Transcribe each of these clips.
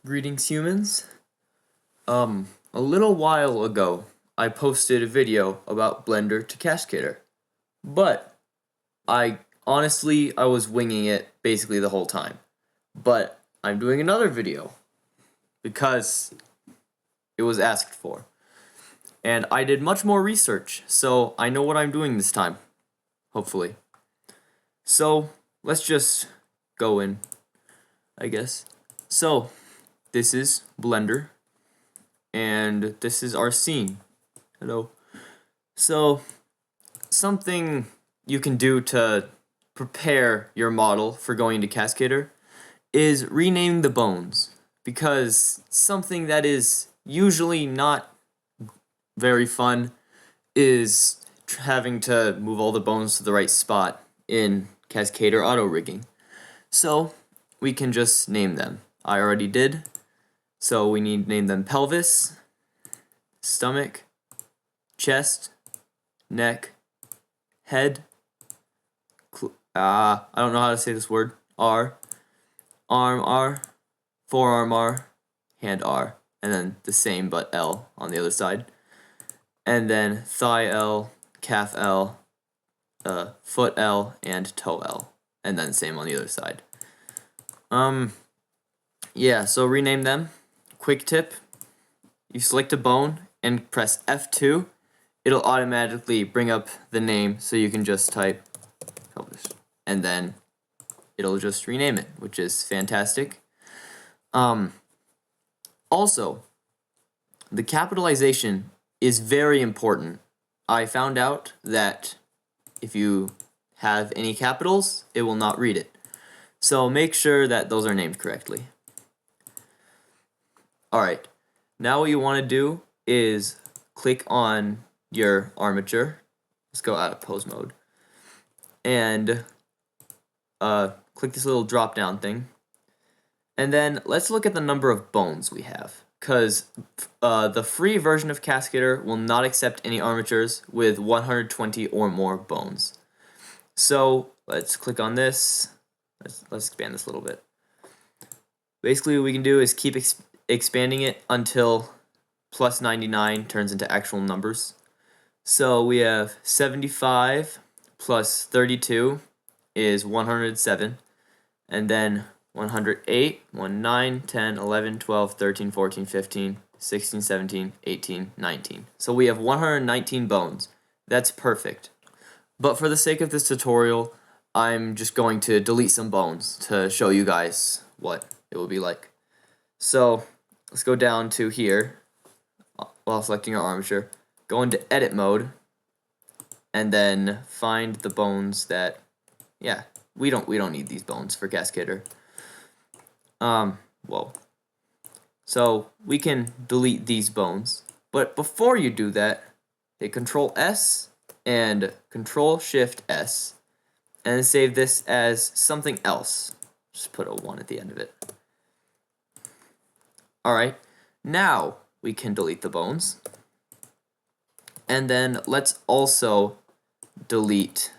Greetings, humans. A little while ago, I posted a video about Blender to Cascadeur, but I was winging it basically the whole time. But I'm doing another video because it was asked for. And I did much more research, so I know what I'm doing this time, hopefully. So, let's just go in, I guess. So, this is Blender, and this is our scene. Hello. So, something you can do to prepare your model for going to Cascadeur is rename the bones, because something that is usually not very fun is having to move all the bones to the right spot in Cascadeur auto rigging. So, we can just name them. I already did. So we need to name them pelvis, stomach, chest, neck, head, I don't know how to say this word, R, arm R, forearm R, hand R, and then the same but L on the other side. And then thigh L, calf L, foot L, and toe L, and then same on the other side. Yeah, so rename them. Quick tip, you select a bone and press F2, it'll automatically bring up the name, so you can just type pelvis, and then it'll just rename it, which is fantastic. Also, the capitalization is very important. I found out that if you have any capitals, it will not read it. So make sure that those are named correctly. Alright, now what you want to do is click on your armature. Let's go out of pose mode. And click this little drop down thing. And then let's look at the number of bones we have, because the free version of Cascadeur will not accept any armatures with 120 or more bones. So let's click on this. Let's expand this a little bit. Basically what we can do is keep expanding it until plus 99 turns into actual numbers. So we have 75 plus 32 is 107, and then 108, 9, 10, 11, 12, 13, 14, 15, 16, 17, 18, 19. So we have 119 bones. That's perfect. But for the sake of this tutorial, I'm just going to delete some bones to show you guys what it will be like. So let's go down to here while selecting our armature, go into edit mode, and then find the bones that, yeah, we don't need these bones for Cascadeur. Whoa. So we can delete these bones, but before you do that, hit Control S and Control Shift S, and save this as something else. Just put a 1 at the end of it. Alright, now we can delete the bones. And then let's also delete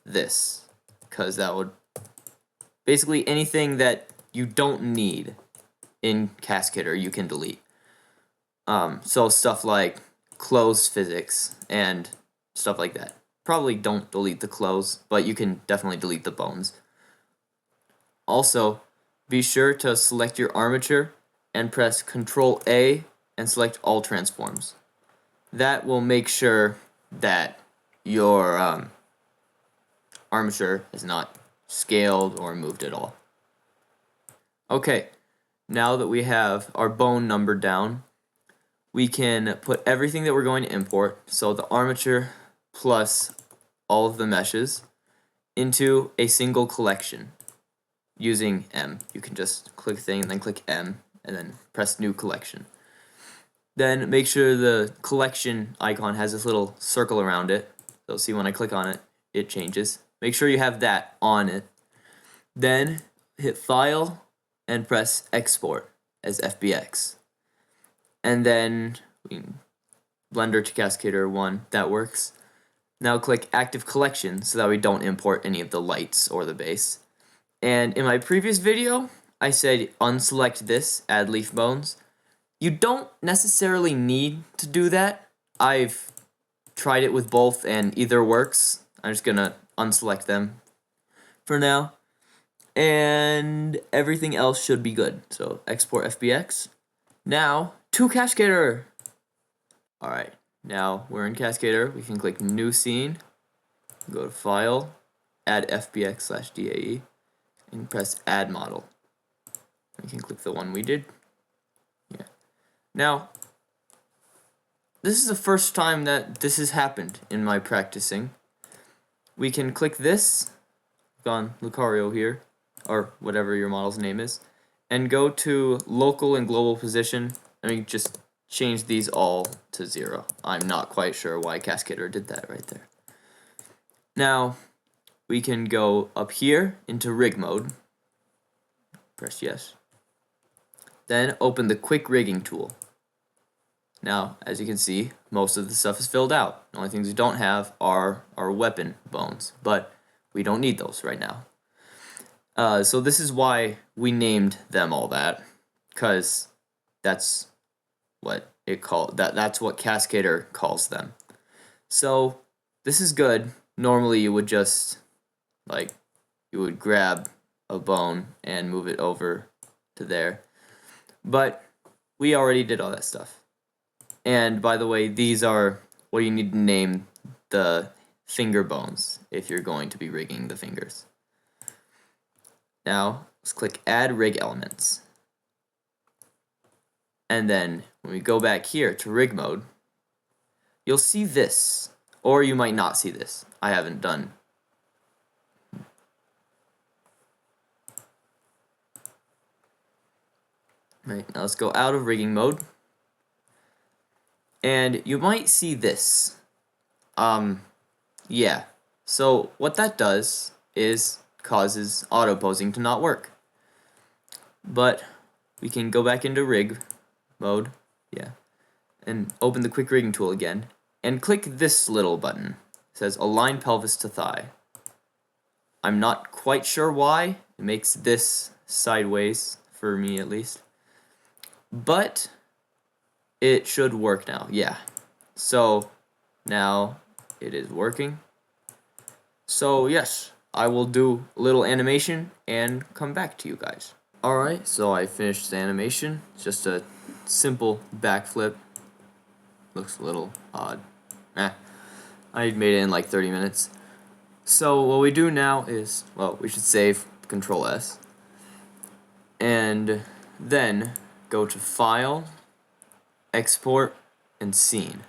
this, because that would basically anything that you don't need in Cascadeur you can delete. So stuff like clothes physics and stuff like that. Probably don't delete the clothes, but you can definitely delete the bones. Also, be sure to select your armature and press Control A and select all transforms. That will make sure that your armature is not scaled or moved at all. Okay, now that we have our bone number down, we can put everything that we're going to import, so the armature plus all of the meshes, into a single collection using M. You can just click thing and then click M and then press new collection. Then make sure the collection icon has this little circle around it. So see when I click on it, it changes. Make sure you have that on it. Then hit File and press Export as FBX. And then Blender to Cascadeur 1, that works. Now click Active Collection so that we don't import any of the lights or the base. And in my previous video, I said unselect this, add leaf bones. You don't necessarily need to do that. I've tried it with both and either works. I'm just gonna unselect them for now. And everything else should be good. So export FBX. Now to Cascadeur. Alright, now we're in Cascadeur. We can click new scene, go to file, add FBX/DAE, and press add model. We can click the one we did. Yeah. Now, this is the first time that this has happened in my practicing. We can click this, click on Lucario here, or whatever your model's name is, and go to local and global position, and we just change these all to 0. I'm not quite sure why Cascadeur did that right there. Now, we can go up here into rig mode, press yes, then open the quick rigging tool. Now, as you can see, most of the stuff is filled out. The only things we don't have are our weapon bones, but we don't need those right now. So this is why we named them all that, because that's what that's what Cascadeur calls them. So this is good. Normally you would just you would grab a bone and move it over to there, but we already did all that stuff. And by the way, these are what you need to name the finger bones if you're going to be rigging the fingers. Now, let's click Add Rig Elements. And then, when we go back here to rig mode, you'll see this, or you might not see this. I haven't done. Right, now let's go out of rigging mode. And you might see this. Yeah. So what that does is causes auto posing to not work. But we can go back into rig mode, yeah, and open the quick rigging tool again, and click this little button. It says align pelvis to thigh. I'm not quite sure why it makes this sideways, for me at least, but it should work now, yeah. So now it is working. So yes, I will do a little animation and come back to you guys. Alright, so I finished the animation. It's just a simple backflip. Looks a little odd. I made it in like 30 minutes. So what we do now is, well, we should save Control S. And then go to File, Export, and Scene.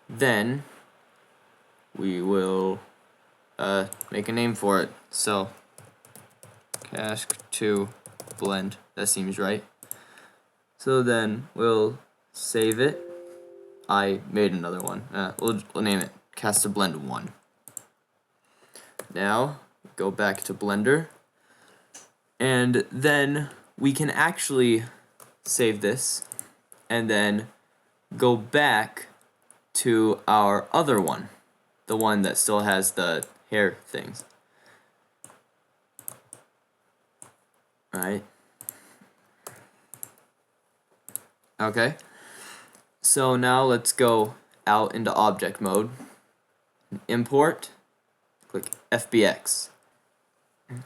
Then we will make a name for it. So Cask2 blend, that seems right. So then we'll save it. I made another one. We'll name it Cast to Blend 1. Now go back to Blender, and then we can actually save this and then go back to our other one, the one that still has the hair things. Right. Okay. So now let's go out into object mode. Import. Click FBX.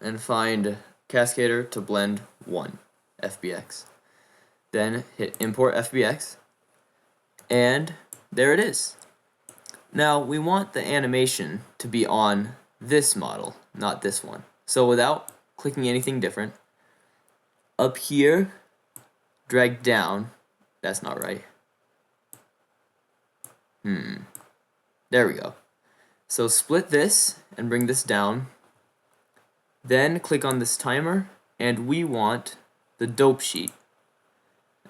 And find Cascadeur to blend 1. FBX. Then hit import FBX. And there it is. Now we want the animation to be on this model, not this one. So without clicking anything different, up here, drag down. That's not right. There we go. So split this and bring this down. Then click on this timer, and we want the dope sheet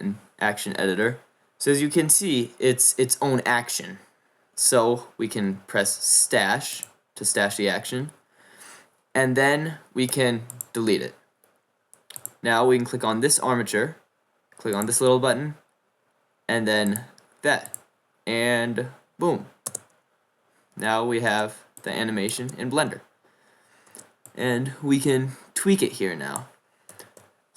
and action editor. So as you can see, it's its own action. So we can press stash to stash the action, and then we can delete it. Now we can click on this armature, click on this little button, and then that, and boom. Now we have the animation in Blender. And we can tweak it here now.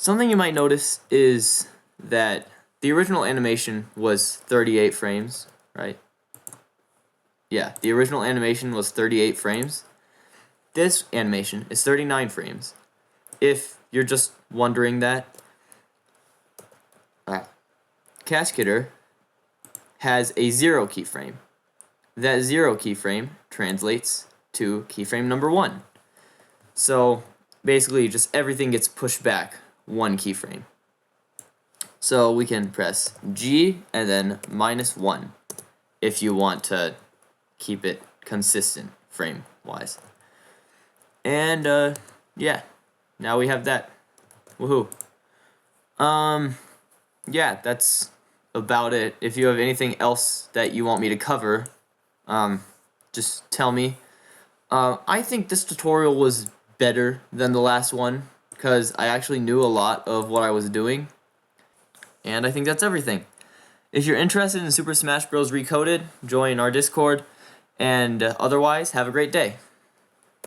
Something you might notice is that the original animation was 38 frames, right? Yeah, the original animation was 38 frames. This animation is 39 frames. If you're just wondering that, Cascadeur has a 0 keyframe. That 0 keyframe translates to keyframe number 1. So basically just everything gets pushed back 1 keyframe. So we can press G and then -1 if you want to keep it consistent frame wise. And yeah, now we have that. Woohoo. Yeah, that's about it. If you have anything else that you want me to cover, just tell me. I think this tutorial was better than the last one because I actually knew a lot of what I was doing. And I think that's everything. If you're interested in Super Smash Bros. Recoded, join our Discord, and otherwise, have a great day.